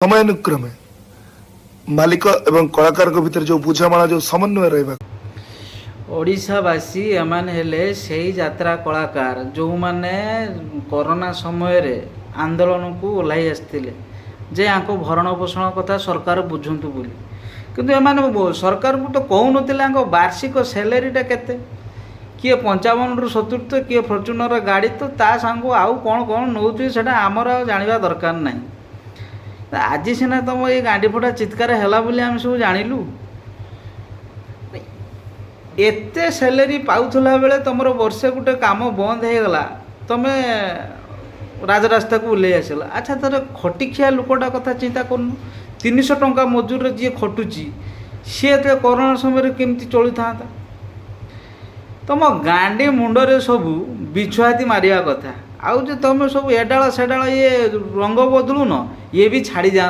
ସମୟାନୁକ୍ରମେ ମାଲିକ ଏବଂ କଳାକାରଙ୍କ ଭିତରେ ଯେଉଁ ବୁଝାମଣା ଯେଉଁ ସମନ୍ୱୟ ରହିବା ଓଡ଼ିଶାବାସୀ ଏମାନେ ହେଲେ ସେଇ ଯାତ୍ରା କଳାକାର ଯେଉଁମାନେ କରୋନା ସମୟରେ ଆନ୍ଦୋଳନକୁ ଓହ୍ଲାଇ ଆସିଥିଲେ ଯେ ଆଙ୍କ ଭରଣ ପୋଷଣ କଥା ସରକାର ବୁଝନ୍ତୁ ବୋଲି। କିନ୍ତୁ ଏମାନେ ସରକାରକୁ ତ କହୁନଥିଲେ ଆଙ୍କ ବାର୍ଷିକ ସାଲେରୀଟା କେତେ, କିଏ 55ରୁ 70 ତ କିଏ ଫର୍ଚୁନର ଗାଡ଼ି ତ ତା ସାଙ୍ଗକୁ ଆଉ କ'ଣ କ'ଣ ନେଉଛି ସେଇଟା ଆମର ଆଉ ଜାଣିବା ଦରକାର ନାହିଁ। ଆଜି ସିନା ତୁମ ଏଇ ଗାଣ୍ଡି ଫଟା ଚିତ୍କାର ହେଲା ବୋଲି ଆମେ ସବୁ ଜାଣିଲୁ। ଏତେ ସାଲେରୀ ପାଉଥିଲା ବେଳେ ତୁମର ବର୍ଷେ ଗୋଟେ କାମ ବନ୍ଦ ହେଇଗଲା, ତୁମେ ରାଜରାସ୍ତାକୁ ଓହ୍ଲେଇ ଆସିଲ। ଆଚ୍ଛା ତାର ଖଟିଖିଆ ଲୋକଟା କଥା ଚିନ୍ତା କରୁନୁ। 300 ଟଙ୍କା ମଜୁରୀରେ ଯିଏ ଖଟୁଛି ସିଏ ତ କରୋନା ସମୟରେ କେମିତି ଚଳିଥାନ୍ତା। ତୁମ ଗାଣ୍ଡି ମୁଣ୍ଡରେ ସବୁ ବିଛୁଆତି ମାରିବା କଥା। ଆଉ ଯେ ତୁମେ ସବୁ ଏଡାଳ ସେଡାଳ ଇଏ ରଙ୍ଗ ବଦଳୁନ, ଇଏ ବି ଛାଡ଼ି ଯାଆନ୍ତା।